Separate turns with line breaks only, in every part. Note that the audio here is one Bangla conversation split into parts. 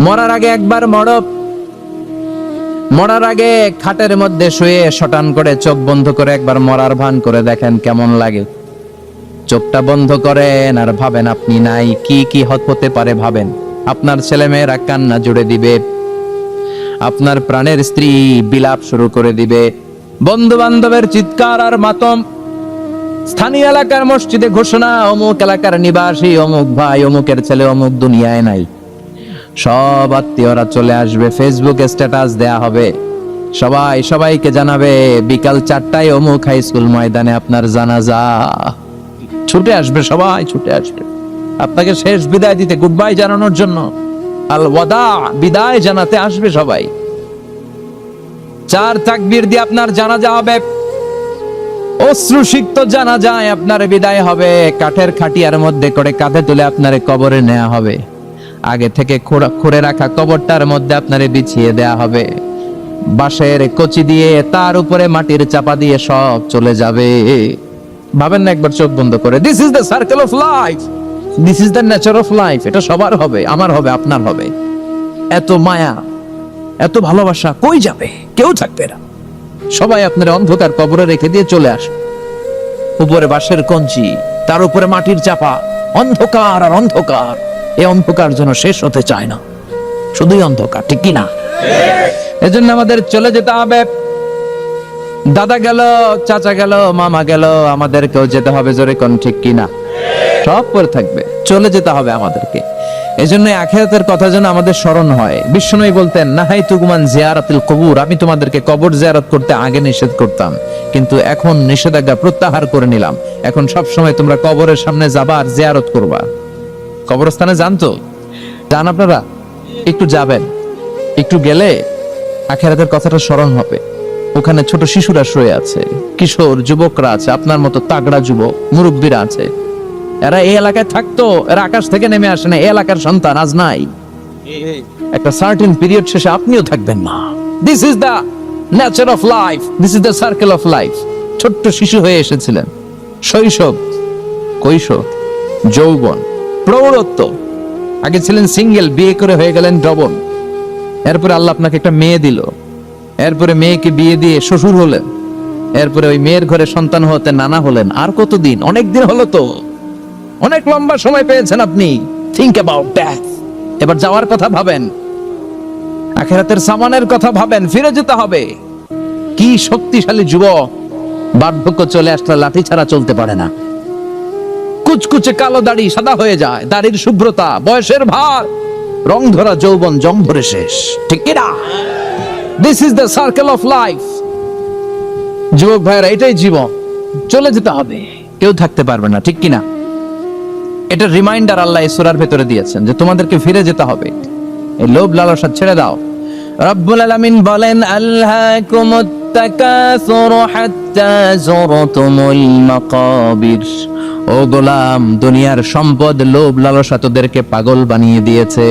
মরার আগে একবার মরার আগে খাটের মধ্যে শুয়ে শটান করে চোখ বন্ধ করে একবার মরার ভান করে দেখেন কেমন লাগে। চোখটা বন্ধ করেন আর ভাবেন আপনি নাই, কি কি হতে পারে ভাবেন। আপনার ছেলে মেয়েরা কান্না জুড়ে দিবে, আপনার প্রাণের স্ত্রী বিলাপ শুরু করে দিবে, বন্ধু বান্ধবের চিৎকার আর মাতম, স্থানীয় এলাকার মসজিদে ঘোষণা অমুক এলাকার নিবাসী অমুক ভাই অমুকের ছেলে অমুক দুনিয়ায় নাই। সব আত্মীয়রা চলে আসবে, ফেসবুকে স্ট্যাটাস দেয়া হবে, সবাইকে জানাবে বিকাল 4টায় অমুক হাই স্কুল ময়দানে আপনার জানাজা। ছুটে আসবে, সবাই ছুটে আসবে আপনাকে শেষ বিদায় দিতে, গুড বাই জানানোর জন্য, আল ওয়াদা বিদায় জানাতে আসবে সবাই। 4 তাকবীর দিয়ে আপনার জানাজা হবে, অশ্রুসিক্ত জানাজায় আপনার বিদায় হবে। কাঠের খাটিয়ার মধ্যে করে কাঁধে তুলে আপনারে কবরে নেওয়া হবে, আগে থেকে খুঁড়ে রাখা কবরটার মধ্যে আপনারে বিছিয়ে দেয়া হবে, বাঁশের কচি দিয়ে তার উপরে মাটির চাপা দিয়ে সব চলে যাবে। ভাবেন না একবার চোখ বন্ধ করে, this is the circle of life, this is the nature of life. এটা সবার হবে, আমার হবে, আপনার হবে। এত মায়া, এত ভালোবাসা কই যাবে? কেউ থাকবে না, সবাই আপনার অন্ধকার কবরে রেখে দিয়ে চলে আসে। উপরে বাঁশের কঞ্চি, তার উপরে মাটির চাপা, অন্ধকার আর অন্ধকার। এই অন্ধকার যেন শেষ হতে চায় না, শুধুই অন্ধকার, ঠিক কি না? এজন্য আমাদের চলে যেতে হবে। দাদা গেল, চাচা গেল, মামা গেল, আমাদেরকেও যেতে হবে, জোরে কোন ঠিক কি না? সব পরে থাকবে, চলে যেতে হবে আমাদেরকে। এজন্য আখিরাতের কথা যেন আমাদের স্মরণ হয়। বিশ্বনবী বলতেন, নাহাইতুকুমান জিয়ারাতুল কবুর, আমি তোমাদেরকে কবর জিয়ারত করতে আগে নিষেধ করতাম, কিন্তু এখন নিষেধাজ্ঞা প্রত্যাহার করে নিলাম। এখন সব সময় তোমরা কবরের সামনে যাবা আর জিয়ারত করবা। কবরস্থানে যান তো, যান আপনারা, একটু যাবেন, একটু গেলে আখিরাতের কথাটা স্মরণ হবে। ওখানে ছোট শিশুরা শুয়ে আছে, কিশোর যুবকরা আছে, আপনার মতো তাগড়া যুবক মুরব্বীরা আছে। এরা এই এলাকায় থাকতো, এরা আকাশ থেকে নেমে আসে না, এই এলাকার সন্তান আজ নাই। একটা সার্টেন পিরিয়ড শেষে আপনিও থাকবেন না। This is the nature of life, this is the circle of life. ছোট্ট শিশু হয়ে এসেছিলেন, শৈশব, কৈশোর, যৌবন, প্রৌঢ়ত্ব, আগে ছিলেন সিঙ্গেল, বিয়ে করে হয়ে গেলেন ডবল। এরপরে আল্লাহ আপনাকে একটা মেয়ে দিল, এরপরে মেয়েকে বিয়ে দিয়ে শ্বশুর হলেন, এরপরে ওই মেয়ের ঘরে সন্তান হতে নানা হলেন। আর কতদিন? অনেক দিন হলো তো, অনেক লম্বা সময় পেয়েছেন আপনি। Think about that. এবার যাওয়ার কথা ভাবেন, আখিরাতের সামানের কথা ভাবেন, ফিরে যেতে হবে। কি শক্তিশালী যুবক, বার্ধক্য চলে আসলে লাঠি ছাড়া চলতে পারে না। কুচকুচে কালো দাড়ি সাদা হয়ে যায়, দাড়ির শুভ্রতা, বয়সের ভার, রং ধরা যৌবন জং ধরে শেষ, ঠিক কি না? This is the circle of life. যুবক ভাইরা, এটাই জীবন, চলে যেতে হবে, কেউ থাকতে পারবে না, ঠিক কি না? এটা রিমাইন্ডার আল্লাহ এই সূরার ভেতরে দিয়েছেন যে তোমাদেরকে ফিরে যেতে হবে। এই লোভ লালসা ছেড়ে দাও। রব্বুল আলামিন বলেন, আলহাকুমুত তাকাসুর হাত্তা যুরতুমুল মাকাবির। ও গোলাম, দুনিয়ার সম্পদ, লোভ লালসা তোদেরকে পাগল বানিয়ে দিয়েছে।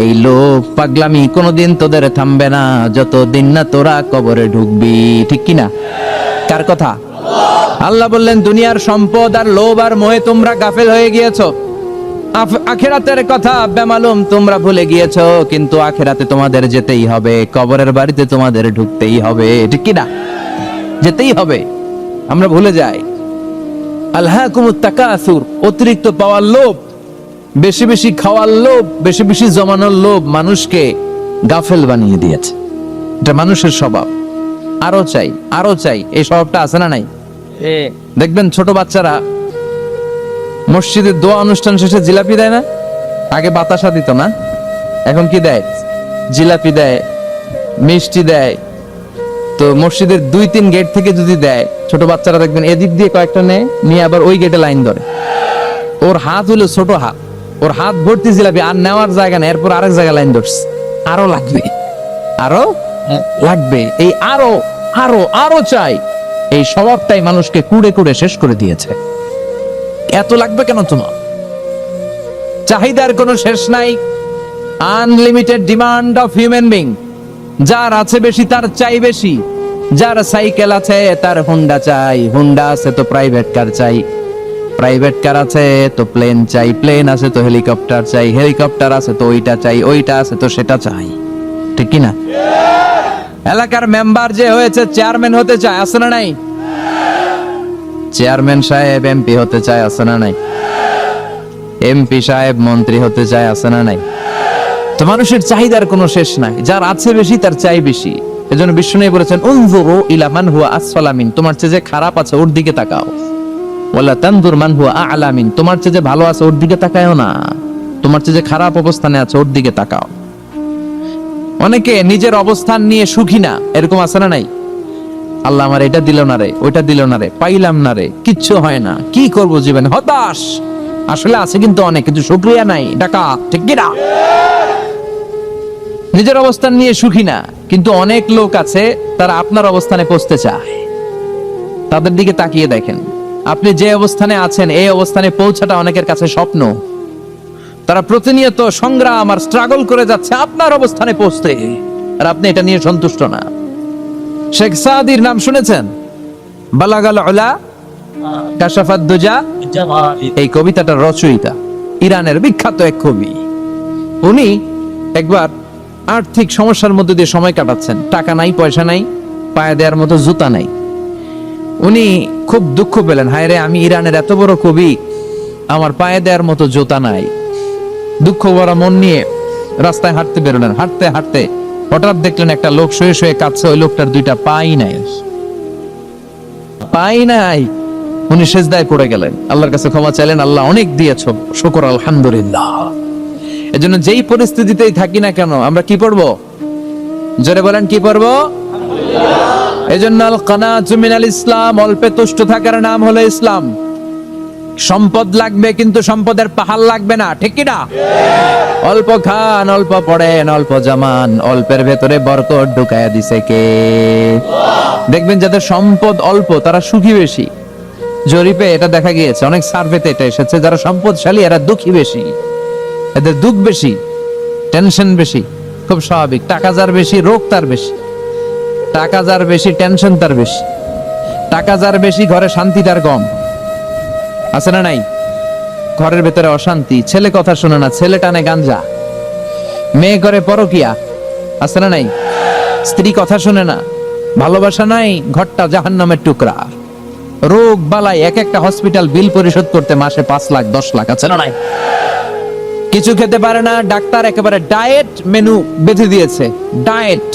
এই লোভ পাগলামি কোনোদিন তোদের থামবে না যতদিন না তোরা কবরে ঢুকবি, ঠিক কি না? কার কথা? আল্লাহ বললেন, দুনিয়ার সম্পদ আর লোভ আর মোহে তোমরা গাফেল হয়ে গিয়েছো। আখিরাতের কথা বেমালুম তোমরা ভুলে গিয়েছো, কিন্তু আখিরাতে তোমাদের যেতেই হবে, কবরের বাড়িতে তোমাদের ঢুকতেই হবে, ঠিক কি না? যেতেই হবে, আমরা ভুলে যাই। আলহাকুমুত তাকাসুর, অতিরিক্ত পাওয়ার লোভ, বেশি বেশি খাওয়ার লোভ, বেশি বেশি জমানোর লোভ মানুষকে গাফেল বানিয়ে দিয়েছে। এটা মানুষের স্বভাব, আরো চাই আরো চাই, এই স্বভাবটা আছে না নাই? দেখবেন ছোট বাচ্চারা মসজিদের দোয়া অনুষ্ঠান শেষে জিলাপি দেয় না? আগে বাতাসা দিত না, এখন কি দেয়? জিলাপি দেয়, মিষ্টি দেয়। তো মসজিদের 2-3 গেট থেকে যদি দেয়, ছোট বাচ্চারা দেখবেন এদিক দিয়ে কয়েকটা নেয়, নিয়ে আবার ওই গেটে লাইন ধরে। ওর হাত হলো ছোট হাত, ওর হাত ভর্তি জিলাপি, আর নেওয়ার জায়গা নেই, এরপর আরেক জায়গায় লাইন ধরছে, আরো লাগবে, আরো লাগবে, এই আরো আরো আরো চাই। এই স্বভাবটাই মানুষকে কুড়ে কুড়ে শেষ করে দিয়েছে। এত লাগবে কেন তোমার? চাহিদার কোনো শেষ নাই, unlimited demand of human being. যার আছে বেশি তার চাই বেশি, যার সাইকেল আছে তার হুন্ডা চাই, হুন্ডা আছে তো প্রাইভেট কার চাই। প্রাইভেট কার আছে তো প্লেন চাই, প্লেন আছে তো হেলিকপ্টার চাই, হেলিকপ্টার আছে তো ওইটা চাই, ওইটা আছে তো সেটা চাই, ঠিক কি না? এলাকার মেম্বার যে হয়েছে চেয়ারম্যান হতে চায়, আছে না নাই? চেয়ারম্যান সাহেব এমপি হতে চায়, আছে না নাই? এমপি সাহেব মন্ত্রী হতে চায়, আছে না নাই? তো মানুষের চাহিদার কোনো শেষ নাই, যার আছে বেশি তার চাই বেশি। এজন্য বিষ্ণু বলেছেন উনজুরু ইলা মান হুয়া আসফালা মিন, তোমার চেয়ে যে খারাপ আছে ওর দিকে তাকাও। ওয়ালা তানজুর মান হুয়া আ'লা মিন, তোমার চেয়ে যে ভালো আছে ওর দিকে তাকায়ও না, তোমার চেয়ে যে খারাপ অবস্থানে আছে ওর দিকে তাকাও। অনেকে নিজের অবস্থান নিয়ে সুখী না, এরকম আছে না নাই? আল্লাহ আমার এটা দিল না রে, ওইটা দিল না রে, পাইলাম না রে, কিচ্ছু হয় না, কি করব জীবনে, হতাশ। আসলে আছে কিন্তু অনেক, কিন্তু শুকরিয়া নাই, টাকা, ঠিক কি না? নিজের অবস্থান নিয়ে সুখী না, কিন্তু অনেক লোক আছে তারা আপনার অবস্থানে পৌঁছতে চায়। তাদের দিকে তাকিয়ে দেখেন, আপনি যে অবস্থানে আছেন এই অবস্থানে পৌঁছাটা অনেকের কাছে স্বপ্ন। তারা প্রতিনিয়ত সংগ্রাম আর স্ট্রাগল করে যাচ্ছে আপনার অবস্থানে পৌঁছতে, আর আপনি এটা নিয়ে সন্তুষ্ট না। শেখ সাদির নাম শুনেছেন? বালাগাল উলা কাশাফাত দুজা, এই কবিতাটার রচয়িতা ইরানের বিখ্যাত এক কবি। উনি একবার আর্থিক সমস্যার মধ্যে দিয়ে সময় কাটাচ্ছেন, টাকা নাই, পয়সা নাই, পায়ে দেওয়ার মতো জুতা নাই। উনি খুব দুঃখ পেলেন, হায় রে, আমি ইরানের এত বড় কবি, আমার পায়ে দেওয়ার মতো জুতা নাই। দুঃখ ভরা মন নিয়ে রাস্তায় হাঁটতে বেরোলেন। হাঁটতে হাঁটতে হঠাৎ দেখলেন একটা লোক শুয়ে শুয়ে কাঁদছে, ওই লোকটার দুইটা পাই নাই, পাই নাই। উনি সেজদায় পড়ে গেলেন, আল্লাহর কাছে ক্ষমা চাইলেন, আল্লাহ অনেক দিয়েছ, শুকর আলহামদুলিল্লাহ। এজন্য যেই পরিস্থিতিতেই থাকি না কেন আমরা কি পড়বো? জোরে বলেন, কি পড়বো? এজন্য আল কানাতু মিনাল ইসলাম, অল্পে তুষ্ট থাকার নাম হলো ইসলাম। সম্পদ লাগবে কিন্তু সম্পদের পাহাড় লাগবে না, ঠিক কি না? অল্প খান, অল্প পড়েন, অল্প জামান, অল্পের ভেতরে বরকত ঢুকায়া দিছে কে? দেখবেন যাদের সম্পদ অল্প তারা সুখী বেশি। জরিপে এটা দেখা গিয়েছে, অনেক সার্ভেতে এটা এসেছে, যারা সম্পদশালী এরা দুঃখী বেশি, এদের দুঃখ বেশি, টেনশন বেশি। খুব স্বাভাবিক, টাকা যার বেশি রোগ তার বেশি, টাকা যার বেশি টেনশন তার বেশি, টাকা যার বেশি ঘরে শান্তি তার কম, আছে না নাই? ঘরের ভেতরে অশান্তি, ছেলে কথা শোনে না, ছেলে টানে গাঞ্জা, মেয়ে করে পরকিয়া, আছে না নাই? স্ত্রী কথা শোনে না, ভালোবাসা নাই, ঘরটা জাহান্নামের টুকরা। রোগ বালাই, এক একটা হসপিটাল বিল পরিশোধ করতে মাসে 5 লাখ 10 লাখ, আছে না নাই? কিছু খেতে পারে না, ডাক্তার একেবারে ডায়েট মেনু বেঁধে দিয়েছে, ডায়েট,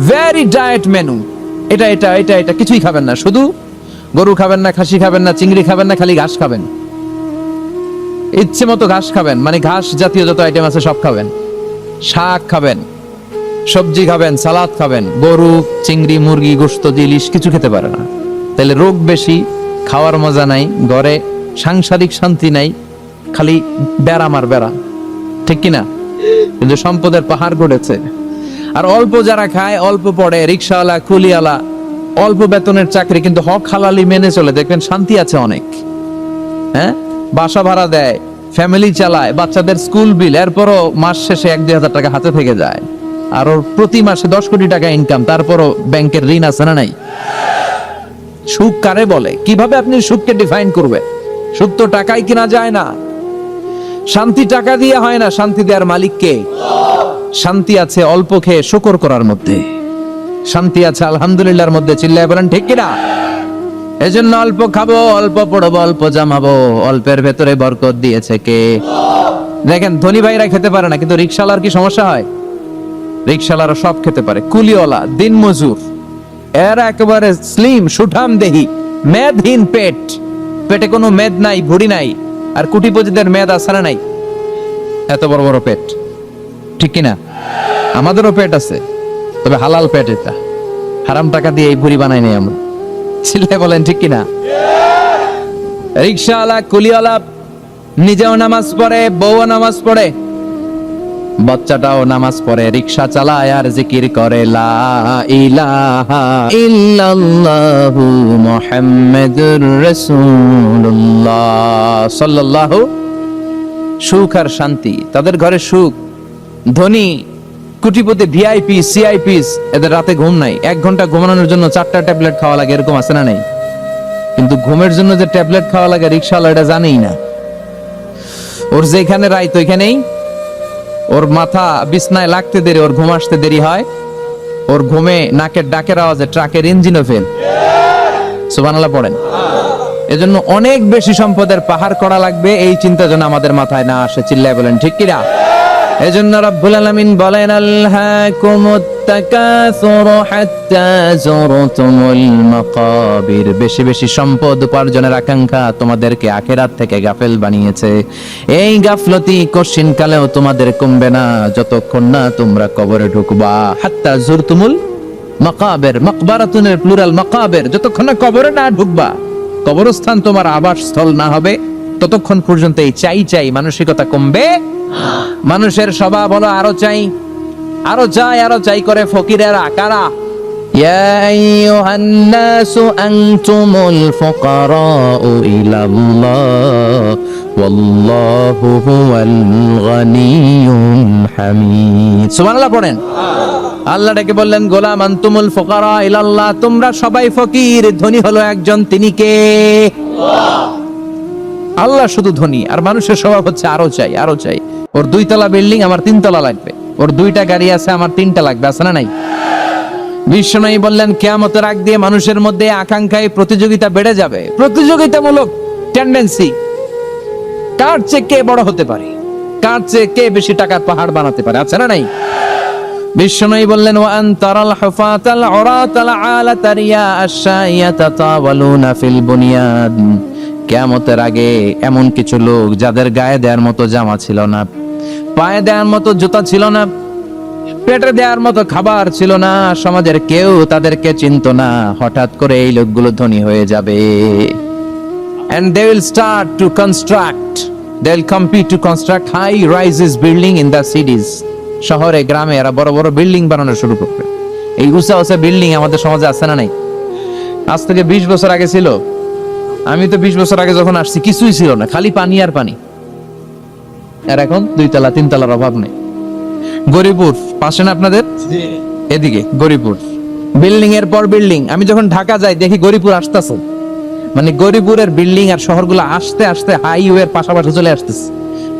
ভেরি ডায়েট মেনু, এটা এটা এটা এটা কিছুই খাবেন না, শুধু গরু খাবেন না, খাসি খাবেন না, চিংড়ি খাবেন না, খালি ঘাস খাবেন, ইচ্ছে মতো ঘাস খাবেন, মানে ঘাস জাতীয় যত আইটেম আছে সব খাবেন, শাক খাবেন, সবজি খাবেন, সালাদ খাবেন, গরু, চিংড়ি, মুরগি, গোশত, ইলিশ কিছু খেতে পারে না। তাহলে রোগ বেশি, খাওয়ার মজা নাই, ঘরে সাংসারিক শান্তি নাই, খালি ব্যারাম আর ব্যারাম, ঠিক কিনা? কিন্তু সম্পদের পাহাড় গড়েছে। আর অল্প যারা খায়, অল্প পড়ে, রিক্সাওয়ালা, কুলিওয়ালা, অল্প বেতনের চাকরি, কিন্তু হক হালালি মেনে চলে, দেখবেন শান্তি আছে অনেক। হ্যাঁ, বাসা ভাড়া দেয়, ফ্যামিলি চালায়, বাচ্চাদের স্কুল বিল, এরপরও মাস শেষে 1-2 হাজার টাকা হাতে থেকে যায়। আর ওর প্রতি মাসে 10 কোটি টাকা ইনকাম, তারপরও ব্যাংকের ঋণ আছে না নাই? সুখ কারে বলে? কিভাবে আপনি সুখকে ডিফাইন করবে? সুখ তো টাকায় কিনা যায় না, শান্তি টাকা দিয়ে হয় না, শান্তি দেওয়ার মালিক কে? শান্তি আছে অল্প খেয়ে শুকর করার মধ্যে, শান্তি আছে আলহামদুলিল্লাহর মধ্যে, চিল্লায় বলেন ঠিক কিনা? এজন্য অল্প খাবো, অল্প পড়বো, অল্প জামাবো, অল্পের ভেতরে বরকত দিয়েছে কে? দেখেন ধনী ভাইরা খেতে পারে না, কিন্তু রিকশাওয়ালার কি সমস্যা হয়? রিকশাওয়ালারা সব খেতে পারে, কুলিওয়ালা, দিন মজুর, এরা একেবারে স্লিম সুঠাম দেহি, মেদহীন পেট, পেটে কোনো মেদ নাই, ভুড়ি নাই। আর কোটিপতিদের মেদ আছে না নাই? এত বড় বড় পেট, ঠিক কিনা? আমাদেরও পেট আছে, তবে হালাল পেট, এটা হারাম টাকা দিয়ে এই ভুড়ি বানাই নাই আমরা, ছেলে বলেন ঠিক কিনা? রিকশাওয়ালা, কুলিওয়ালা নিজেও নামাজ পড়ে, বউও নামাজ পড়ে, বাচ্চাটাও নামাজ পড়ে, রিকশা চালায় আর জিকির করে লা ইলাহা ইল্লাল্লাহু মুহাম্মাদুর রাসূলুল্লাহ সাল্লাল্লাহু। সুখ আর শান্তি, তাদের ঘরে সুখ। ধনী কোটিপতি, ভিআইপি, সিআইপিস, এদের রাতে ঘুম নাই, 1 ঘন্টা ঘুমানোর জন্য 4টা ট্যাবলেট খাওয়া লাগে, এরকম আছে না নাই? কিন্তু ঘুমের জন্য যে ট্যাবলেট খাওয়া লাগে রিক্সাওয়ালা এটা জানেই না। ওর যেখানে রাইত ওইখানেই ওর মাথা বিছনায় লাগতে দেরি, ওর ঘুম আসতে দেরি হয়, ওর ঘুমে নাকের ডাকের আওয়াজে ট্রাকের ইঞ্জিনও ফেল। সুবহানাল্লাহ পড়েন। এজন্য অনেক বেশি সম্পদের পাহাড় করা লাগবে, এই চিন্তা যেন আমাদের মাথায় না আসে। চিল্লায় বলেন ঠিক কিনা? এজন্য রব্বুল আলামিন বলেন আলহাকুমুত তাকাসুর হাত্তা যুরতুমুল মাকাবির। বেশি বেশি সম্পদ উপার্জনের আকাঙ্ক্ষা তোমাদেরকে আখিরাত থেকে গাফেল বানিয়েছে। এই গাফলতি কশিন কালেও তোমাদের কমবে না যতক্ষণ না তোমরা কবরে ঢুকবা। হাত্তা যুরতুমুল মাকাবির, মাকবারাতুনের প্লুরাল মাকাবির, যতক্ষণ না কবরে না ঢুকবা, কবরস্থান তোমার আবাসস্থল না হবে, ততক্ষণ পর্যন্ত এই চাই চাই মানসিকতা কমবে। মানুষের স্বভাব হলো আরো চাই, আরো চাই, আরো চাই করে ফকিরেরা। কারা? ইয়া আইয়ুহান নাসু আনতুমুল ফুকারাউ ইলাল্লাহ ওয়াল্লাহু হুয়াল গানিয়ুল হামিদ। সুবহানাল্লাহ পড়েন। আল্লাহ ডেকে বললেন, গোলাম আনতুমুল ফুকারা ইলাল্লাহ, তোমরা সবাই ফকির, ধনী হলো একজন, তিনি কে? আল্লাহ শুধু ধনী, আর মানুষের স্বভাব হচ্ছে আরো চাই, আরো চাই। ওর 2 তলা বিল্ডিং, আমার 3 তলা লাগবে। ওর 2টা গাড়ি আছে, আমার 3টা লাগবে। আছে না নাই? বিশ্বনবী বললেন, কিয়ামতের আগ দিয়ে মানুষের মধ্যে আকাঙ্ক্ষায় প্রতিযোগিতা বেড়ে যাবে, প্রতিযোগিতামূলক টেন্ডেন্সি। কার চেয়ে কে বড় হতে পারে, কার চেয়ে কে বেশি টাকার পাহাড় বানাতে পারে। আছে না নাই? বিশ্বনবী বললেন, ওয়া আনতারাল হুফাতাল উরাতাল আলাতা রিয়া আশ-শাইয়াতা তাওয়ালুনা ফিল বুনিয়ান। কিয়ামতের আগে এমন কিছু লোক যাদের গায়ে দেওয়ার মতো জামা ছিল না, পায়ে দেওয়ার মতো জুতা ছিল না, পেটে দেওয়ার মতো খাবার ছিল না, সমাজের কেউ তাদেরকে চিনতো না, হঠাৎ করে এই লোকগুলো ধনী হয়ে যাবে। And they will start to construct, they'll compete to construct high rises building in the cities. শহরে গ্রামে এরা বড় বড় বিল্ডিং বানানো শুরু করবে। এই উঁচা উঁচা বিল্ডিং আমাদের সমাজে আছে না নাই? আজ থেকে 20 বছর আগে ছিল। আমি তো 20 বছর আগে যখন আসছি কিছুই ছিল না, খালি পানি আর পানি। আর এখন 2 তলা 3 তলার অভাব নেই। গরিপুর পাশে না আপনাদের? এদিকে গরিপুর, বিল্ডিং এর পর বিল্ডিং। আমি যখন ঢাকা যাই দেখি গরিপুর আসতেছে, মানে গরিপুরের বিল্ডিং আর শহরগুলো আস্তে আস্তে হাইওয়ের পাশাপাশি চলে আসতেছে।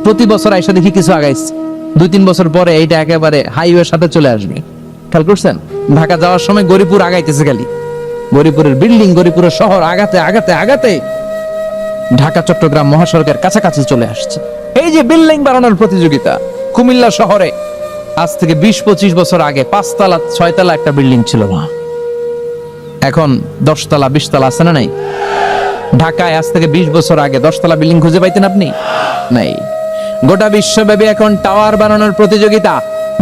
প্রতি বছর আইসা দেখি কিছু আগাইছে, 2-3 বছর পরে এইটা একেবারে হাইওয়ের সাথে চলে আসবে। খেয়াল করছেন? ঢাকা যাওয়ার সময় গরিপুর আগাইতেছে, খালি গরিপুরের বিল্ডিং, গরিপুরের শহর আগাতে আগাতে আগাতে ঢাকা চট্টগ্রাম মহাসড়কের কাছাকাছি চলে আসছে। এই যে বিল্ডিং বানানোর প্রতিযোগিতা, কুমিল্লা শহরে আজ থেকে 20-25 বছর আগে 5 তলা 6 তলা একটা বিল্ডিং ছিল না, এখন 10 তলা 20 তলা। আছে না নাই? ঢাকায় আজ থেকে 20 বছর আগে 10 তলা বিল্ডিং খুঁজে পাইতেন আপনি? নাই। গোটা বিশ্বব্যাপী এখন টাওয়ার বানানোর প্রতিযোগিতা।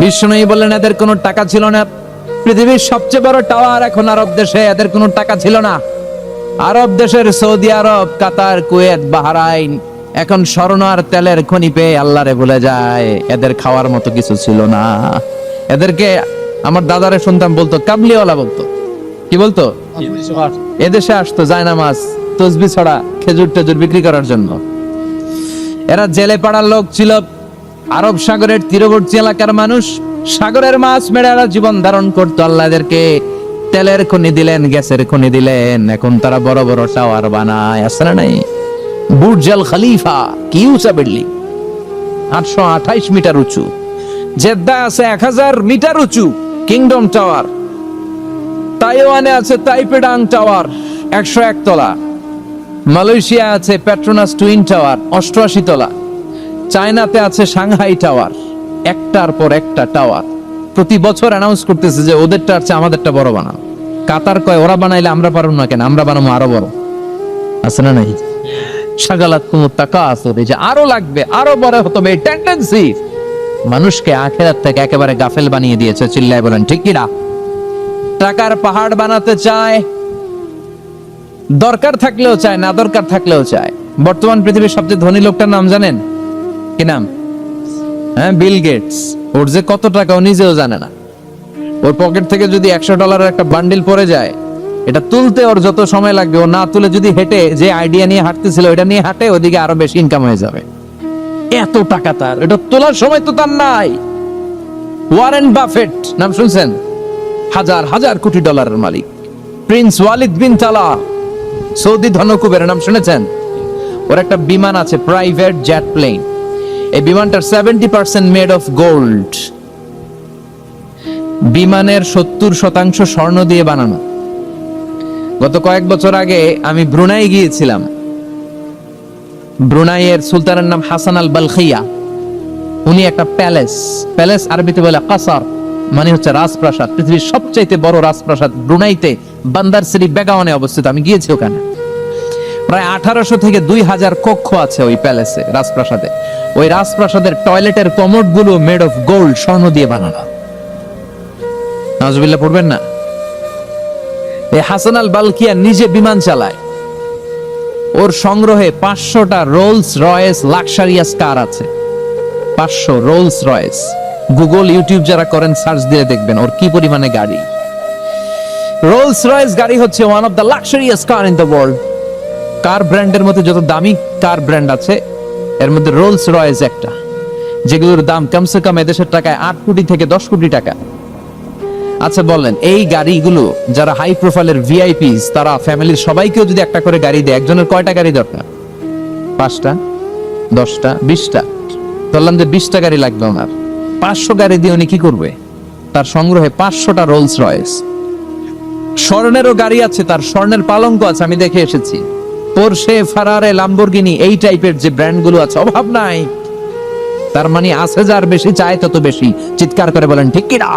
বিশ্বনবী বললেন, এদের কোনো টাকা ছিল না। পৃথিবীর সবচেয়ে বড় টাওয়ার এখন আরব দেশে, এদের কোনো টাকা ছিল না। আরব দেশের সৌদি আরব, কাতার, কুয়েত, বাহরাইন এখন স্বর্ণ আর তেলের খনি পেয়ে আল্লাহরে ভুলে যায়। এদের খাওয়ার মতো কিছু ছিল না। এদেরকে আমার দাদারে শুনতাম বলতো কাবলিওয়ালা, বলতো কি বলতো? এদেশে আসতো জায়নামাজ তসবিহ ছড়া খেজুর টেজুর বিক্রি করার জন্য। এরা জেলে পাড়ার লোক ছিল, আরব সাগরের তীরবর্তী এলাকার মানুষ। সাগরের মাছ মেরে এরা জীবন ধারণ করতো। আল্লাহ এদেরকে তেলের খনি দিলেন, গ্যাসের খনি দিলেন, এখন তারা বড় বড় টাওয়ার বানায়। আছে না নাই? বুর্জ আল খলিফা, কি উঁচা বিল্ডিং, 828 মিটার উঁচু। জেদ্দা আছে 1000 মিটার উঁচু কিংডম টাওয়ার। তাইওয়ানে আছে তাইপেডাং টাওয়ার 101 তলা। মালয়েশিয়া আছে পেট্রোনাস টুইন টাওয়ার 88 তলা। চায়নাতে আছে সাংহাই টাওয়ার, একটার পর একটা টাওয়ার। প্রতি বছর অ্যানাউন্স করতেছে যে ওদেরটা আছে আমাদেরটা বড় বানাও। কাতার কয় ওরা বানাইলে আমরা পারবো না কেন, আমরা বানাবো আরো বড়। আছে না নাই? শাগালাতকুমুত তাকাসুর, এই যে আরো লাগবে, আরো বড় হতে হবে, এই টেন্ডেন্সি মানুষকে আখিরাত থেকে একেবারে গাফেল বানিয়ে দিয়েছে। চিল্লায় বলেন ঠিক কিনা? টাকার পাহাড় বানাতে চায়, দরকার থাকলেও চায়, না দরকার থাকলেও চায়। বর্তমান পৃথিবীর সবচেয়ে ধনী লোকটার নাম জানেন? কি নাম? হ্যাঁ, বিল গেটস। ওর যে কত টাকা ও নিজেও জানে না। ওর পকেট থেকে যদি $100 একটা বান্ডিল পড়ে যায়, এটা তুলতে ওর যত সময় লাগবে, ও না তুলে যদি হেঁটে যে আইডিয়া নিয়ে হাঁটতেছিল ওইটা নিয়ে হাঁটে, ওদিকে আরো বেশি ইনকাম হয়ে যাবে। এত টাকা তার, এটা তোলার সময় তো তার নাই। ওয়ারেন বাফেট নাম শুনছেন? হাজার হাজার কোটি ডলারের মালিক। প্রিন্স ওয়ালিদ বিন তালা সৌদি ধনকুবের নাম শুনেছেন? ওর একটা বিমান আছে, প্রাইভেট জেট প্লেন। এই বিমানটার 70% মেড অফ গোল্ড। বিমানের 70% স্বর্ণ দিয়ে বানানো। গত কয়েক বছর আগে আমি ব্রুনাই গিয়েছিলাম। ব্রুনাইয়ের সুলতানের নাম হাসান আল বালখিয়া। উনি একটা প্যালেস আরবিতে বলে কাসার, মানে হচ্ছে রাজপ্রাসাদ। পৃথিবীর সবচাইতে বড় রাজপ্রাসাদ ব্রুনাইতে বান্দার সিরি বেগাওয়ানে অবস্থিত। আমি গিয়েছি ওখানে। প্রায় 1800 থেকে 2000 কক্ষ আছে ওই প্যালেসে, রাজপ্রাসাদে। ওই রাজপ্রাসাদের টয়লেটের কমোড গুলো মেড অফ গোল্ড, স্বর্ণ দিয়ে বানানো। নাউজুবিল্লাহ পড়বেন না। এই হাসান আল বালকিয়া নিজে বিমান চালায়। ওর সংগ্রহে 500টা রোলস রয়েস লাক্সারিয়াস কার আছে। 500 রোলস রয়েস। গুগল ইউটিউব যারা করেন সার্চ দিয়ে দেখবেন ওর কি পরিমাণে গাড়ি। রোলস রয়েস গাড়ি হচ্ছে one of the luxurious car in the world. Car ব্র্যান্ডের মধ্যে যত দামি কার ব্র্যান্ড আছে এর মধ্যে রোলস রয়েস একটা, যেগুলোর দাম কমসে কম এদেশের টাকায় 8 কোটি থেকে 10 কোটি টাকা। আচ্ছা বলেন, এই গাড়িগুলো যারা হাই প্রোফাইলের ভিআইপিস, তারা ফ্যামিলির সবাইকেও যদি একটা করে গাড়ি দেয়, একজনের কয়টা গাড়ি দরকার? 5টা, 10টা, 20টা। বললাম যে 20টা গাড়ি লাগবে ওনার। 500 গাড়ি দিয়ে উনি কি করবে? তার সংগ্রহে 500টা রোলস রয়েস। স্বর্ণেরও গাড়ি আছে, তার স্বর্ণের পালঙ্ক আছে, আমি দেখে এসেছি। পোরশে, ফারারে, লাম্বরগিনি, এই টাইপের যে ব্র্যান্ড গুলো আছে, অভাব নাই। তার মানে আছে, যার বেশি চায় তত বেশি। চিৎকার করে বলেন ঠিক কি না?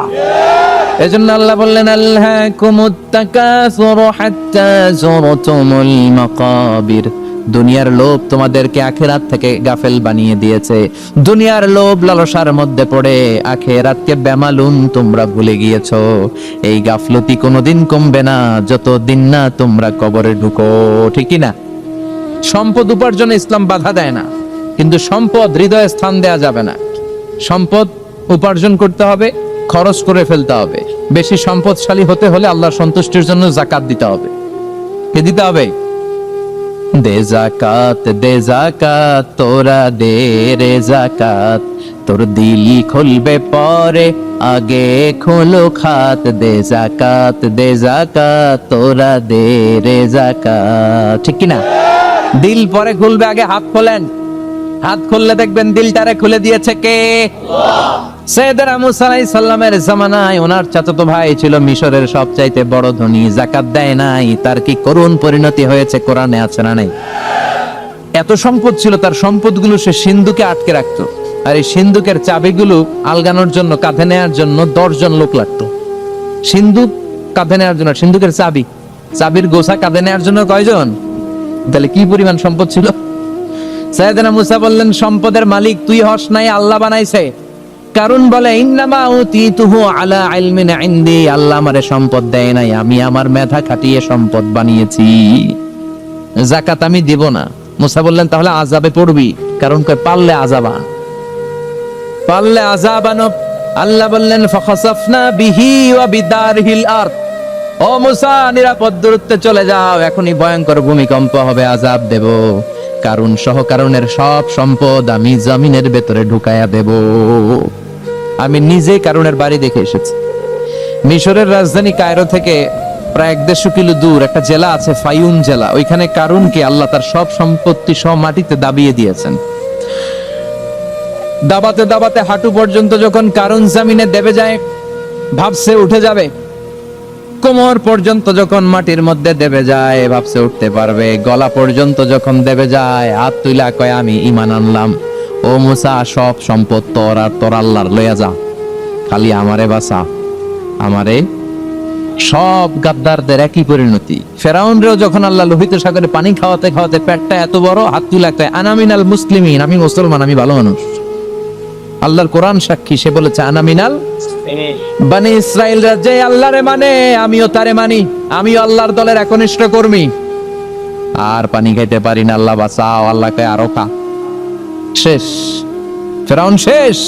এজন্য আল্লাহ বললেন আল্লাহকুমুত তাকাসুর হাত্তা যুরতুমুল মাকাবির। দুনিয়ার লোভ তোমাদেরকে আখিরাত থেকে গাফেল বানিয়ে দিয়েছে। দুনিয়ার লোভ লালসার মধ্যে পড়ে আখিরাতকে বেমালুম তোমরা ভুলে গিয়েছো। এই গাফলতি কোনোদিন কমবে না যতদিন না তোমরা কবরে ঢুকো। ঠিক কি না? সম্পদ উপার্জনে ইসলাম বাধা দেয় না, কিন্তু সম্পদ হৃদয়ে স্থান দেয়া যাবে না। সম্পদ উপার্জন করতে হবে, খরচ করে ফেলতে হবে। বেশি সম্পদশালী হতে হলে আল্লাহর সন্তুষ্টির জন্য যাকাত দিতে হবে। কে দিতে হবে? দে যাকাত তোরা দে রে যাকাত, তোর দিল খুলবে পরে আগে খোলো খাত। দে যাকাত তোরা দে রে যাকাত। ঠিক কিনা? দিল পরে খুলবে, আগে হাত খোলেন। হাত খুললে দেখবেন দিলটারে খুলে দিয়েছে কে? সাইয়েদনা মুসা আলাইহিস সালামের জামানায় ওনার চাচাতো ভাই ছিল মিশরের সবচাইতে বড় ধনী, যাকাত দেয় নাই। তার কি করুণ পরিণতি হয়েছে কোরআনে আছে না নাই? এত সম্পদ ছিল, তার সম্পদগুলো সে সিন্ধুকে আটকে রাখতো। আর এই সিন্ধুকের চাবিগুলো আলগানোর জন্য, কাঁধে নেওয়ার জন্য 10 জন লোক লাগতো। সিন্ধুক কাঁধে নেওয়ার জন্য, সিন্ধুকের চাবির গোছা কাঁধে নেওয়ার জন্য কয়জন? তাহলে কি পরিমাণ সম্পদ ছিল? সাইয়েদনা মুসা বললেন, সম্পদের মালিক তুই হস নাই, আল্লাহ বানাইছে। কারণ বলে ইন্নামা উতিতুহু আলা ইলমিন ইনদি, আল্লাহ আমারে সম্পদ দেয় নাই, আমি আমার মেধা খাটিয়ে সম্পদ বানিয়েছি। যাকাত আমি দিব না। মুসা বললেন তাহলে আযাবে পড়বি, কারণ কয় পারলে আযাবান। আল্লাহ বললেন ফাখাসাফনা বিহি ওয়া বিদারহিল আরদ, ও মুসা নিরাপদ দূরত্বে চলে যাও, এখনই ভয়ঙ্কর ভূমিকম্প হবে, আযাব দেব। কারণ সহ কারণের সব সম্পদ আমি জমিনের ভেতরে ঢুকায়া দেব। আমি নিজে কারণের বাড়ি দেখে এসেছি। মিশরের রাজধানী কায়রো থেকে প্রায় 150 কিলো দূর একটা জেলা আছে, ফায়ুম জেলা। ওইখানে কারুনকে আল্লাহ তার সব সম্পত্তি সব মাটিতে দাবিয়ে দিয়েছেন। দাবাতে দাবাতে হাঁটু পর্যন্ত যখন কারুন জমিনে দেবে যায়, ভাবছে উঠে যাবে। কোমর পর্যন্ত যখন মাটির মধ্যে দেবে যায়, ভাবছে উঠতে পারবে। গলা পর্যন্ত যখন দেবে যায়, হাত তুইলা কয় আমি ঈমান আনলাম। ও মুসা, সব সম্পদ তোর আর তোর আল্লাহর লইয়া যা, খালি আমারে বাঁচা, আমারে। সব গাদ্দারদের একই পরিণতি। ফেরাউনরেও যখন আল্লাহ লোহিত সাগরে পানি খাওয়াতে খাওয়াতে পেটটা এত বড়, হাত তুইলা কয় আনা মিনাল মুসলিমিন, আমি মুসলমান, আমি ভালো মানুষ। আল্লাহর কোরআন সাক্ষী, সে বলেছে আনা মিনাল বনি ইসরাইলরা যে আল্লাহরে মানে, আমিও তারে মানি, আমিও আল্লাহর দলের একনিষ্ঠ কর্মী। আর পানি খাইতে পারি না, আল্লাহ বাঁচাও। আল্লাহ কয় আরো খা। শেষ, ফেরাউন শেষ,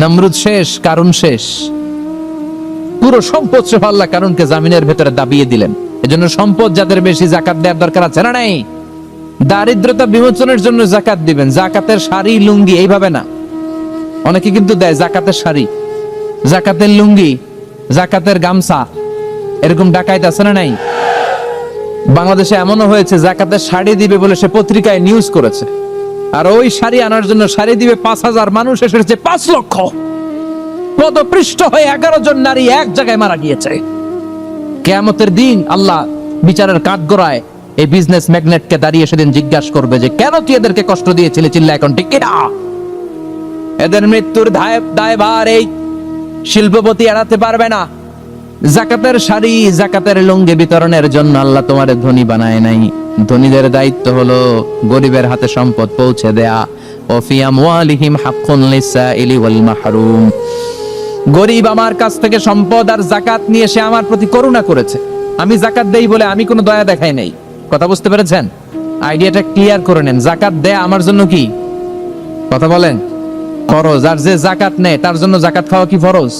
নমরুদ শেষ, কারুন শেষ। পুরো সম্পদ সহ আল্লাহ কারুনকে জামিনের ভেতরে দাবিয়ে দিলেন। এজন্য সম্পদ যাদের বেশি, যাকাত দেওয়ার দরকার আছে না নাই? দারিদ্রতা বিমোচনের জন্য যাকাত দিবেন। যাকাতের শাড়ি লুঙ্গি এইভাবে না, অনেকে কিন্তু দেয় যাকাতের শাড়ি, জাকাতের লুঙ্গি, জাকাতের গামছা, এরকম ডাকাইত আছে না নাই? বাংলাদেশে এমনও হয়েছে জাকাতের শাড়ি দিবে বলে সে পত্রিকায় নিউজ করেছে, আর ওই শাড়ি আনার জন্য শাড়ি দিবে 5,000 মানুষ এসেছে 5 লক্ষ। পদপৃষ্ঠ হয়ে 11 জন নারী এক জায়গায় মারা গিয়েছে। কিয়ামতের দিন আল্লাহ বিচারের কাঠগড়ায় এই বিজনেস ম্যাগনেটকে দাঁড়িয়ে সেদিন জিজ্ঞাসা করবে যে কেন তুই এদেরকে কষ্ট দিয়েছিলি, চিল্লা এখন ঠিক কিনা? এদের মৃত্যুর দায়ভার এই শিল্পপতি এড়াতে পারবে না। জাকাতের শাড়ি, জাকাতের লুঙ্গি বিতরণের জন্য আল্লাহ তোমারে ধনী বানায় নাই। ধনীদের দায়িত্ব হলো গরিবের হাতে সম্পদ পৌঁছে দেয়া। ওফি আমওয়ালিহিম হাক্কুন লিসাইলি ওয়াল মাহরুম। গরিব আমার কাছ থেকে সম্পদ আর জাকাত নিয়ে সে আমার প্রতি করুণা করেছে। আমি জাকাত দেই বলে আমি কোনো দয়া দেখাই নাই। কথা বুঝতে পেরেছেন? আইডিয়াটা ক্লিয়ার করে নেন। জাকাত দেয়া আমার জন্য কি? কথা বলেন, ফরজ। আর যে জাকাত নেয় তার জন্য জাকাত খাওয়া কি ফরজ?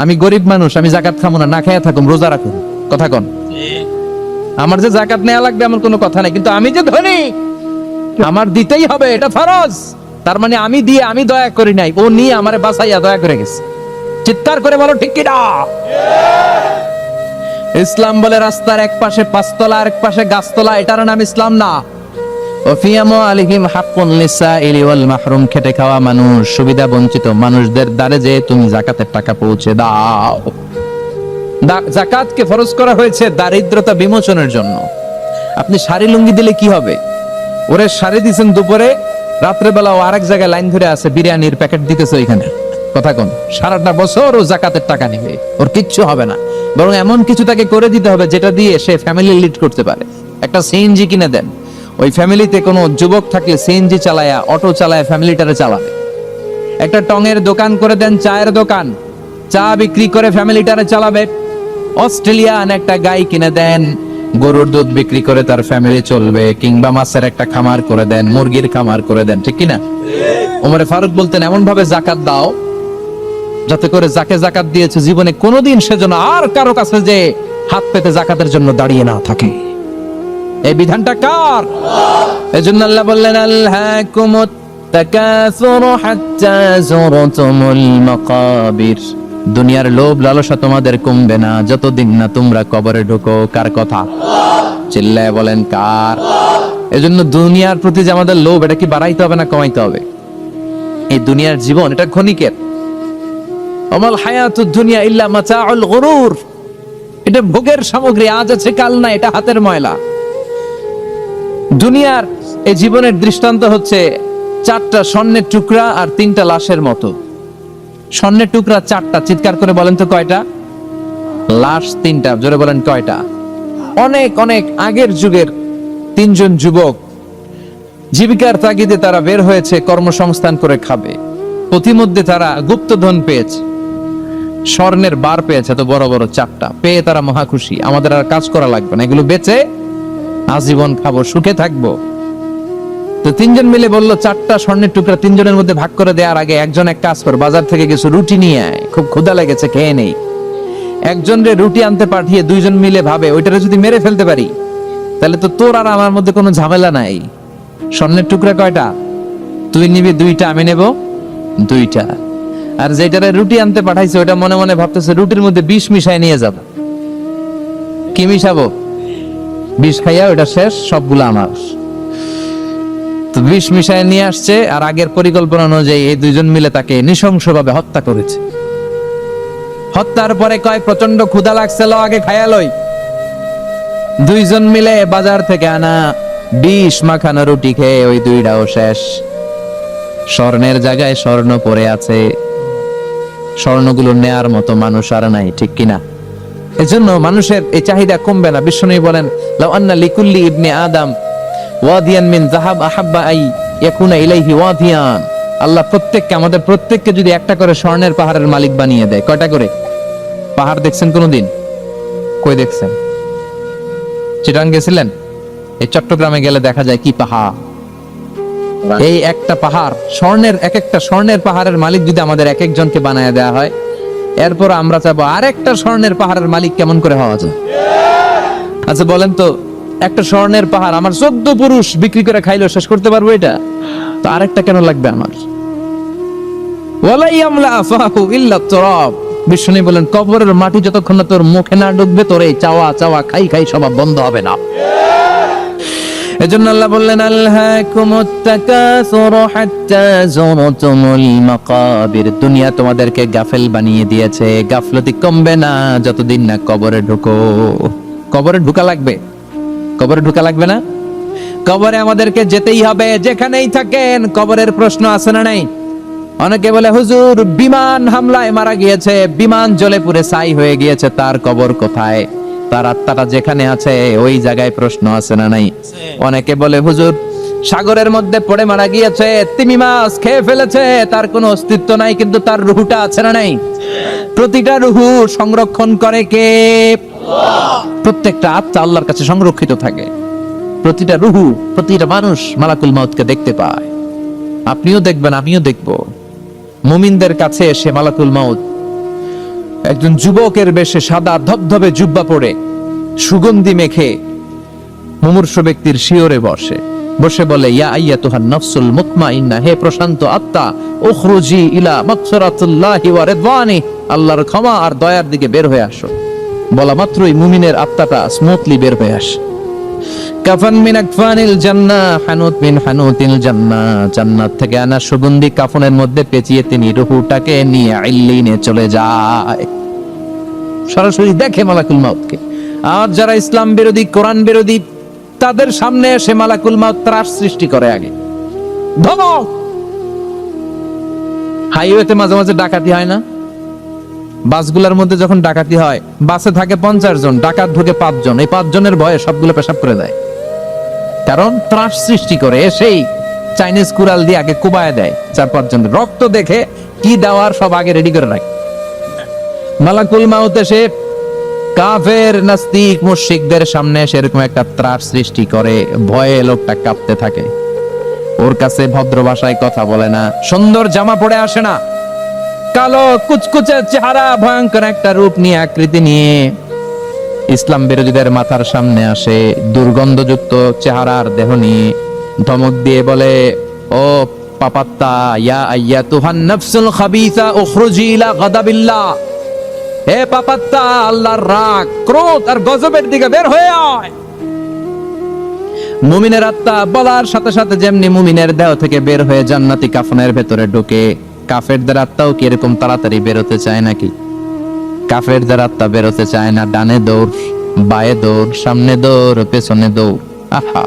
আমি গরিব মানুষ, আমি জাকাত খাবো না, না খাইয়া থাকুম, রোজা রাখুন। কথা কন। আমার যে জাকাত নেওয়া লাগবে এমন কোনো কথা নাই, কিন্তু আমি যে ধনী আমার দিতেই হবে, এটা ফরজ। তার মানে আমি দিয়ে আমি দয়া করি নাই, ও নিয়ে আমারে বাঁচাইয়া দয়া করে গেছে। চিৎকার করে বলো ঠিক কিনা? ইসলাম বলে রাস্তার এক পাশে 5 তলা আর এক পাশে গাছতলা, এটার নাম ইসলাম না। ওফিয়ামু আলাইহিম হাক্কুন লিসাইলি ওয়াল মাহরুম। খেটে খাওয়া মানুষ, সুবিধা বঞ্চিত মানুষদের দ্বারে যে তুমি জাকাতের টাকা পৌঁছে দাও। জাকাতকে ফরজ করা হয়েছে দারিদ্রতা বিমোচনের জন্য। আপনি শাড়ি লুঙ্গি দিলে কি হবে? ওরে শাড়ি দিছেন দুপুরে, রাত্রে বেলা ও আরেক জায়গায় লাইন ধরে আছে, বিরিয়ানির প্যাকেট দিতেছে ওইখানে। কথা কোন? সারাটা বছর ও জাকাতের টাকা নিবে, ওর কিচ্ছু হবে না। বরং এমন কিছু তাকে করে দিতে হবে যেটা দিয়ে সে ফ্যামিলি লিড করতে পারে। একটা সিএনজি কিনে দেন, ওই ফ্যামিলিতে কোনো যুবক থাকলে সিএনজি চালায়া, অটো চালায়া ফ্যামিলিটারে চালাবে। একটা টঙের দোকান করে দেন, চায়ের দোকান, চা বিক্রি করে ফ্যামিলিটারে চালাবে। অস্ট্রেলিয়ান একটা গাই কিনে দেন, গরুর দুধ বিক্রি করে তার ফ্যামিলি চলবে। কিংবা মাছের একটা খামার করে দেন, মুরগির খামার করে দেন, ঠিক কিনা? ওমরে ফারুক বলতেন এমন ভাবে জাকাত দাও যাতে করে যাকে জাকাত দিয়েছে জীবনে কোনোদিন সেজন্য আর কারো কাছে যে হাত পেতে জাকাতের জন্য দাঁড়িয়ে না থাকে। এই বিধানটা কার? এজন্য আল্লাহ বললেন আলহাকুমুত তাকাসুরু হাত্তা যুরতুমুল মাকাবির। দুনিয়ার লোভ লালসা তোমাদের কমবে না যতদিন না তোমরা কবরে ঢোকো। কার কথা? চিল্লায় বলেন কার? এজন্য দুনিয়ার প্রতি যে আমাদের লোভ, এটা কি বাড়াইতে হবে না কমাইতে হবে? এই দুনিয়ার জীবন এটা ক্ষণিকের। আমাল হায়াতুদ দুনিয়া ইল্লা মাতাউল গুরুর। এটা ভোগের সামগ্রী, আজ আছে কাল না, এটা হাতের ময়লা। দুনিয়ার এই জীবনের দৃষ্টান্ত হচ্ছে 4টা স্বর্ণের টুকরা আর 3টা লাশের মতো। স্বর্ণের টুকরা 4টা, চিৎকার করে বলেন তো কয়টা? লাশ 3টা, জোরে বলেন কয়টা? অনেক অনেক আগের যুগের 3 জন যুবক জীবিকার তাগিদে তারা বের হয়েছে কর্মসংস্থান করে খাবে। প্রতিমধ্যে তারা গুপ্তধন পেয়েছে, স্বর্ণের বার পেয়েছে, তো বড় বড় 4টা পেয়ে তারা মহা খুশি। আমাদের আর কাজ করা লাগবে না, এগুলো বেচে আজীবন খাবো, সুখে থাকবো। তো 3 জন মিলে বললো 4টা স্বর্ণের টুকরা 3 জনের মধ্যে ভাগ করে দেওয়ার আগে একজন এক কাজ কর, বাজার থেকে কিছু রুটি নিয়ে আয়, খুব ক্ষুধা লেগেছে, খেয়ে নেই। একজন রে রুটি আনতে পাঠিয়ে 2 জন মিলে ভাবে ওইটারে যদি মেরে ফেলতে পারি তাহলে তো তোর আর আমার মধ্যে কোনো ঝামেলা নাই। স্বর্ণের টুকরা কয়টা? তুই নিবি 2টা, আমি নেব 2টা। আর যেটারে রুটি আনতে পাঠাইছে ওটা মনে মনে ভাবতেছে রুটির মধ্যে বিষ মিশাই নিয়ে যাব। কি মিশাবো? বিষ খাইয়া ওটা শেষ, সবগুলো আমার। তো বিষ মিশাই নিয়ে আসছে, আর আগের পরিকল্পনা অনুযায়ী এই 2 জন মিলে তাকে নৃশংসভাবে হত্যা করেছে। হত্যার পরে কয় প্রচন্ড ক্ষুধা লাগছে, লো আগে খাইয়া লই। 2 জন মিলে বাজার থেকে আনা বিষ মাখানো রুটি খেয়ে ওই 2টাও শেষ। স্বর্ণের জায়গায় স্বর্ণ পড়ে আছে, স্বর্ণগুলো নেয়ার মতো মানুষ আর নাই, ঠিক কিনা? এজন্য মানুষের এই চাহিদা কমবে না। বিশ্বনবী বলেন লাউ আন্না লিকুল্লি ইবনে আদম ওয়াদিয়ান মিন যাহাব আহাব্বা আই ইয়াকুনা ইলাইহি ওয়াদিয়ান। আল্লাহ প্রত্যেককে, আমাদের প্রত্যেককে যদি একটা করে স্বর্ণের পাহাড়ের মালিক বানিয়ে দেয়। কয়টা করে পাহাড় দেখছেন কোনোদিন? কই দেখছেন? চিটাং গেছিলেন? এই চট্টগ্রামে গেলে দেখা যায় কি পাহাড়। এই একটা পাহাড় স্বর্ণের, এক একটা স্বর্ণের পাহাড়ের মালিক যদি আমাদের এক একজনকে বানায় দেওয়া হয়, এরপর আমরা চাবো আরেকটা স্বর্ণের পাহাড়ের মালিক কেমন করে হওয়া যায়। আচ্ছা বলেন তো, একটা স্বর্ণের পাহাড় আমার 14 পুরুষ বিক্রি করে খাইলেও শেষ করতে পারবো এটা? তো আরেকটা কেন লাগবে আমার? ওয়ালা ইয়ামলা আফাহু ইল্লা তুরাব। বিষ্ণু বলেন কবরের মাটি যতক্ষণ না তোর মুখে না ঢুকবে তোর এই চাওয়া চাওয়া খাই খাই স্বভাব বন্ধ হবে না। এজন্য আল্লাহ বললেন আলহাকুমুত তাকাসুরু হাত্তা যুরতুমুল মাকাবির। দুনিয়া তোমাদেরকে গাফেল বানিয়ে দিয়েছে, গাফলতি কমবে না যতদিন না কবরে ঢুকো। কবরে ঢুকা লাগবে, কবরে ঢুকা লাগবে না? কবরে আমাদেরকে যেতেই হবে, যেখানেই থাকেন। কবরের প্রশ্ন আছে না নাই? অনেকে বলে হুজুর বিমান হামলায় মারা গিয়েছে, বিমান জ্বলে পুড়ে ছাই হয়ে গিয়েছে, তার কবর কোথায়? তার আত্মাটা যেখানে আছে ওই জায়গায় প্রশ্ন আছে না নাই? অনেকে বলে হুজুর সাগরের মধ্যে পড়ে মারা গিয়েছে, তিমি মাছ খেয়ে ফেলেছে, তার কোনো অস্তিত্ব নাই, কিন্তু তার রুহুটা আছে না নাই? প্রতিটা রুহু সংরক্ষণ করে কে? প্রত্যেকটা আত্মা আল্লাহর কাছে সংরক্ষিত থাকে। প্রতিটা রুহু, প্রতিটা মানুষ মালাকুল মাউতকে দেখতে পায়। আপনিও দেখবেন, আমিও দেখব। মুমিনদের কাছে এসে মালাকুল মাউত একজন যুবকের বেশে সাদা ধবধবে জুব্বা পরে সুগন্ধি মেখে মুমূর্ষু ব্যক্তির শিয়রে বসে বসে বলে, ইয়া আইয়াতুহান নাফসুল মুতমাইন্নাহ, হে প্রশান্ত আত্মা, উখরুজি ইলা মাগফিরাতিল্লাহি ওয়া রিদওয়ানি, আল্লাহর ক্ষমা আর দয়ার দিকে বের হয়ে আসো। বলা মাত্রই মুমিনের আত্মাটা স্মুথলি বের হয়ে আসে। কাফান মিন আকফানিল জান্নাহ, হানুত মিন হানুতিল জান্নাহ, জান্নাত থেকে আনা সুগন্ধি কাফনের মধ্যে পেঁচিয়ে তিনি রূহটাকে নিয়ে ইল্লিনে চলে যায়। সরাসরি দেখে মালাকুল মাউতকে। আর যারা ইসলাম বিরোধী, কোরআন বিরোধী, তাদের সামনে এসে মালাকুল মাউত ত্রাস সৃষ্টি করে। আগে ধমক। হাইওয়েতে মাঝে মাঝে ডাকাতি হয় না? বাসগুলোর মধ্যে যখন ডাকাতি হয়, বাসে থাকে 50 জন, ডাকাত ঢুকে 5 জন, এই 5 জনের ভয়ে সবগুলো পেশাব করে দেয়। কারণ ত্রাস সৃষ্টি করে। সেই চাইনিজ কুড়াল দিয়ে আগে কুবায় দেয় 4-5 জনের। রক্ত দেখে কি দেওয়ার সব আগে রেডি করে রাখে। মালাকুল মাউত এসে কাফের নাস্তিক মুশরিকদের সামনে সেরকম একটা ত্রাস সৃষ্টি করে, ভয়ে লোকটা কাঁপতে থাকে। ওর কাছে ভদ্র ভাষায় কথা বলে না, সুন্দর জামা পরে আসে না, কালো কুচকুচে চেহারা, ভয়ঙ্কর একটা রূপ নিয়ে, আকৃতি নিয়ে ইসলাম বিরোধীদের মাথার সামনে আসে, দুর্গন্ধযুক্ত চেহারার দেহ নিয়ে ধমক দিয়ে বলে, ও পাপাত্তা, ইয়া আইয়াতুহান নাফসুল খাবিসা উখরুজি ইলা গাদাবিল্লাহ, হে পাপাত্তা, আল্লাহর রাগ, ক্রোধ আর গজবের দিকে বের হয়ে আয়। মুমিনের আত্মা বলার সাথে সাথে যেমনি মুমিনের দেহ থেকে বের হয়ে জান্নাতি কাফনের ভেতরে ঢোকে, কাফেরদের আত্মাও কি এরকম তাড়াতাড়ি বেরোতে চায় নাকি? কাফেরদের আত্মা বেরোতে চায় না। ডানে দৌড়, বায়ে দৌড়, সামনে দৌড়, পেছনে দৌড়, আহা,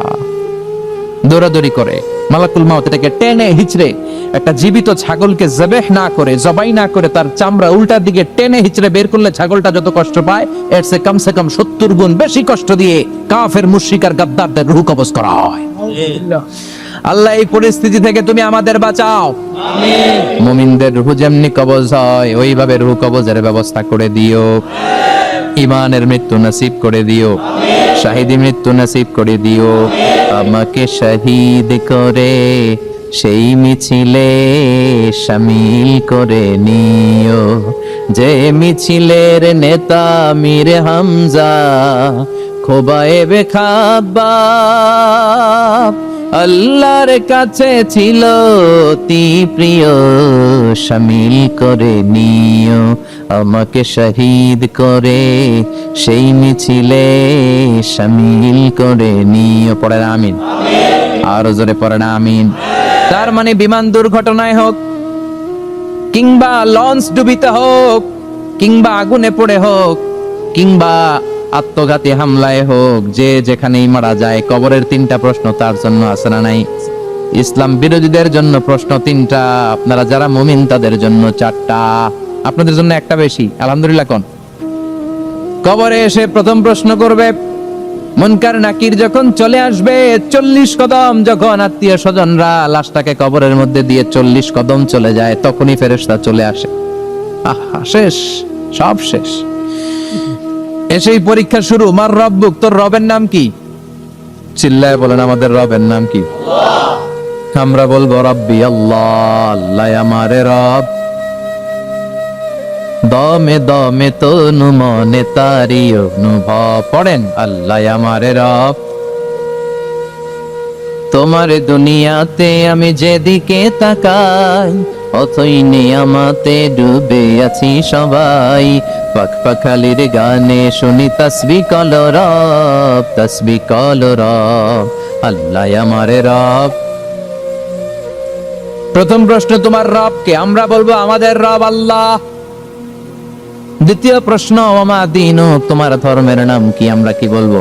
দৌড়াদৌড়ি করে। মালাকুল মাউত এটাকে টেনে হিচড়ে, একটা জীবিত ছাগলকে জবেহ না করে, জবাই না করে, তার চামড়া উল্টার দিকে টেনে হিচড়ে বের করলে ছাগলটা যত কষ্ট পায়, এর চেয়ে কমসে কম 70 গুণ বেশি কষ্ট দিয়ে কাফের মুশরিক আর গাদ্দারদের রূহ কবজ করা হয়। আল্লাহ এই পরিস্থিতি থেকে তুমি আমাদের বাঁচাও, আমিন। মুমিনদের রূহ যেমনি কবজ হয়, ওইভাবে রূহ কবজের ব্যবস্থা করে দিও। ইমানের মৃত্যু নসিব করে দিও, শাহিদি মৃত্যু নসিব করে দিও। আমাকে শহীদ করে সেই মিছিলে শামিল করে নিও, যে মিছিলের নেতা মীর হামজা, খোবায়েবে খাব্বাব, আল্লাহর কাছে ছিল অতি প্রিয়, শামিল করে নিও। আমাকে শহীদ করে সেই মিছিলে শামিল করে নিও। পড়েন আমিন, আরো জোরে পড়েন আমিন। তার মানে বিমান দুর্ঘটনায় হোক, কিংবা লঞ্চ ডুবিতে হোক, কিংবা আগুনে পড়ে হোক, কিংবা আত্মঘাতী হামলায় হোক, যে যেখানেই মারা যায়, কবরের 3টা প্রশ্ন তার জন্য আছে না নাই? ইসলাম বিরোধীদের জন্য প্রশ্ন 3টা, আপনারা যারা মুমিন তাদের জন্য 4টা, আপনাদের জন্য একটা বেশি। আলহামদুলিল্লাহ। কোন কবরে এসে প্রথম প্রশ্ন করবে মুনকার নাকির, যখন চলে আসবে 40 কদম, যখন আত্মীয় স্বজনরা লাশটাকে কবরের মধ্যে দিয়ে 40 কদম চলে যায়, তখনই ফেরেশতা চলে আসে। আহা, শেষ, সব শেষ। এসেই পরীক্ষা শুরু। মার রব্বুক, তোর রবের নাম কি? চিল্লায় বলেন, আমাদের রবের নাম কি? আমরা বলবো রব্বি আল্লাহ, আল্লাহ আমারে রব। দমে দমে তনু মনে তারি অনুভব। পড়েন, আল্লাহ আমারে রব। তোমার দুনিয়াতে আমি যেদিকে তাকাই, অথই নিয়ামতে ডুবে আছি সবাই। পাখ পাখালির গানে শুনি তাসবিহ কল রব, তাসবিহ কল রব। আল্লাহ আমারে রব। প্রথম প্রশ্ন, তোমার রব কে? আমরা বলবো আমাদের রব আল্লাহ। দ্বিতীয় প্রশ্ন, ওমা দীনুক, তোমার ধর্মের নাম কি? আমরা কি বলবো?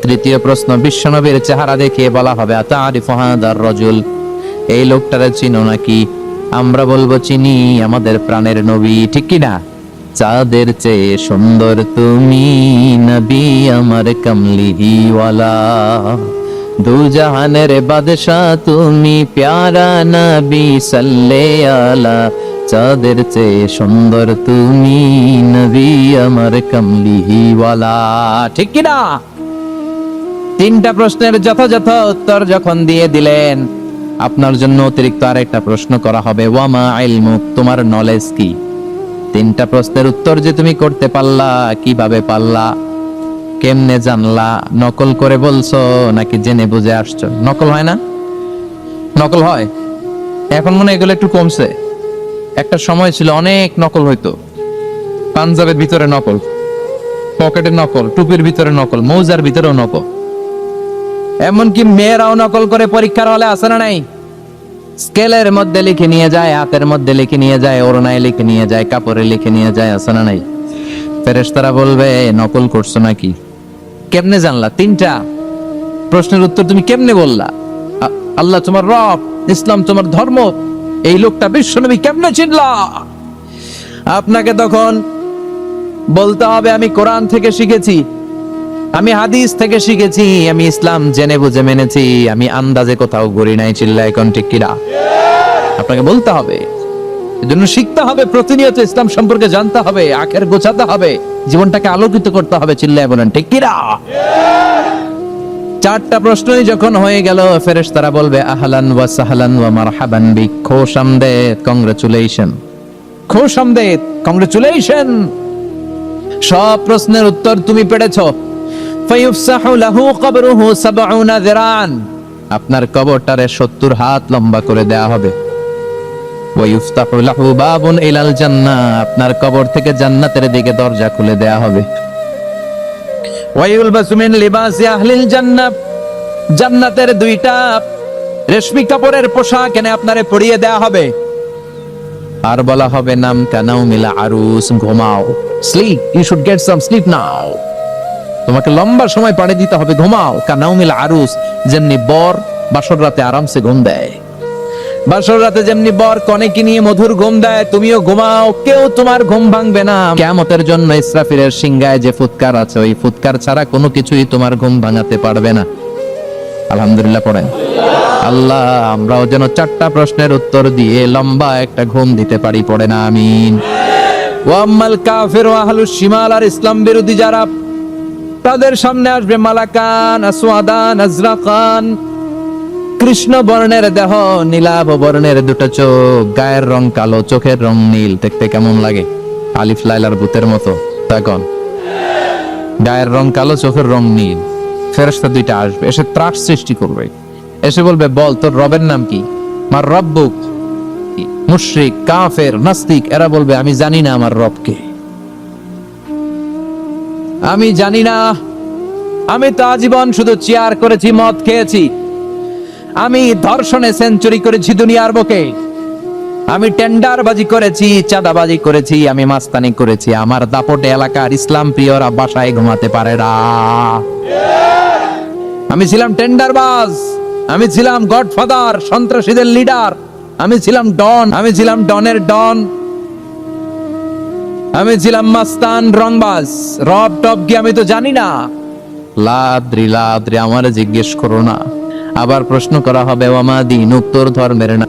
তৃতীয় প্রশ্ন, বিশ্বনবীর চেহারা দেখিয়ে বলা হবে আতারিফু হাদার রাজুল, এই লোকটারে চিনো নাকি? আমরা বলবো চিনি, আমাদের প্রাণের নবী, ঠিক কি না? চাঁদের চেয়ে সুন্দর তুমি নবী আমার কামলিওয়ালা, দু জাহানের বাদশা তুমি প্যারা নবী সাল্লে আলা, চাঁদের চেয়ে সুন্দর তুমি নবী আমার কামলিওয়ালা, ঠিক কি না? তিনটা প্রশ্নের যথাযথ উত্তর যখন দিয়ে দিলেন, আপনার জন্য অতিরিক্ত আরেকটা প্রশ্ন করা হবে, ওয়ামা ইলমুক, তোমার নলেজ কি? তিনটা প্রশ্নের উত্তর যে তুমি করতে পারলা, কিভাবে পারলা, কেমনে জানলা? নকল করে বলছো নাকি জেনে বুঝে আসছো? নকল হয় না? নকল হয়? এখন মনে হয় এগুলো একটু কমছে। একটা সময় ছিল অনেক নকল হইতো। পাঞ্জাবের ভিতরে নকল, পকেটের নকল, টুপির ভিতরে নকল, মৌজার ভিতরেও নকল। এমনকি মেয়েরাও নকল করে পরীক্ষার হলে আসে না নাই? স্কেলের মধ্যে লিখে নিয়ে যায়, হাতের মধ্যে লিখে নিয়ে যায়, ওড়নায় লিখে নিয়ে যায়, কাপড়ে লিখে নিয়ে যায়, আসে না নাই? ফেরেশতারা বলবে নকল করছো নাকি? কেমনে জানলা? তিনটা প্রশ্নের উত্তর তুমি কেমনে বললা? আল্লাহ তোমার রব, ইসলাম তোমার ধর্ম, এই লোকটা বিশ্বনবী, কেমনে চিনলা? আপনাকে তখন বলতে হবে আমি কোরআন থেকে শিখেছি, আমি হাদিস থেকে শিখেছি, আমি ইসলাম জেনে বুঝে মেনেছি, আমি আন্দাজে কোথাও ঘুরি নাই। চিল্লায় কোন ঠিক কিনা? আপনাকে বলতে হবে, এজন্য শিখতে হবে, প্রতিনিয়ত ইসলাম সম্পর্কে জানতে হবে, আখের গোছাতে হবে, জীবনটাকে আলোকিত করতে হবে। চিল্লায় বলেন ঠিক কিনা? চারটা প্রশ্নই যখন হয়ে গেল, ফেরেশতারা বলবে আহলান ওয়া সাহলান ওয়া মারহাবান বিক, খোশামদেদ, কংগ্রাচুলেশন, খোশামদেদ, কংগ্রাচুলেশন, সব প্রশ্নের উত্তর তুমি পেরেছো। ফায়ুফসাহু লাহু কবরুহু ৭০ যিরান, আপনার কবরটারে ৭০ হাত লম্বা করে দেয়া হবে। ওয়ায়ুফতাহু লাহু বাবুন ইলাল জান্নাহ, আপনার কবর থেকে জান্নাতের দিকে দরজা খুলে দেয়া হবে। ওয়ায়ুলবাসু মিন লিবাসি আহলিল জান্নাহ, জান্নাতের দুইটা রেশমি কাপড়ের পোশাক এনে আপনারে পরিয়ে দেয়া হবে। আর বলা হবে নাম কানাউমিল আরুস, ঘুমাও, sleep, you should get some sleep now, তোমাকে লম্বা সময় পাড়ি দিতে হবে, ঘুমাও। কানাউমিল আরুস, যেমনি বর বাসর রাতে আরামসে ঘুম দেয়, বাসর রাতে যেমনি বর কনেকে নিয়ে মধুর ঘুম দেয়, তুমিও ঘুমাও, কেউ তোমার ঘুম ভাঙবে না। কিয়ামতের জন্য ইসরাফিলের সিংহায় যে ফুৎকার আছে, ওই ফুৎকার ছাড়া কোনো কিছুই তোমার ঘুম ভাঙাতে পারবে না। আলহামদুলিল্লাহ পড়েন। আল্লাহ আমরাও যেন চারটা প্রশ্নের উত্তর দিয়ে লম্বা একটা ঘুম দিতে পারি, পড়েন আমিন। ওয়াম্মাল কাফির ওয়া আহলুশ শিমাল, আর ইসলাম বিরোধী যারা, তাদের সামনে আসবে মালাকান আসওয়াদান আজরাকান, কৃষ্ণ বর্ণের দেহ, নীলাভ বর্ণের দুটো চোখ, গায়ের রং কালো, চোখের রং নীল। দেখতে কেমন লাগে? আলিফ লাইলার ভূতের মতো। তখন গায়ের রং কালো, চোখের রং নীল। ফেরেশতা দুইটা আসবে, এসে ত্রাস সৃষ্টি করবে, এসে বলবে বল তোর রবের নাম কি? মার রব্বুক। মুশরিক, কাফের, নাস্তিক এরা বলবে আমি জানি না আমার রবকে, আমি জানি না, আমি তো আজীবন শুধু চেয়ার করেছি, মদ খেয়েছি, আমি ধর্ষণে সেঞ্চুরি করেছি দুনিয়ার বুকে, আমি টেন্ডারবাজি করেছি, চাঁদাবাজি করেছি, আমি মাস্তানি করেছি, আমার দাপটে এলাকার ইসলাম প্রিয়রা বাসায় ঘুমাতে পারে না। আমি ছিলাম টেন্ডারবাজ, আমি ছিলাম গডফাদার, সন্ত্রাসীদের লিডার, আমি ছিলাম ডন, আমি ছিলাম ডনের ডন, আমি ছিলাম মাস্তান, রংবাজ। রব টব কি আমি তো জানি না। লাদ্রি লাদ্রি, আমারে জিজ্ঞেস করো না। আবার প্রশ্ন করা হবে ওয়ামা দীনুক, তোর ধর্মের নাম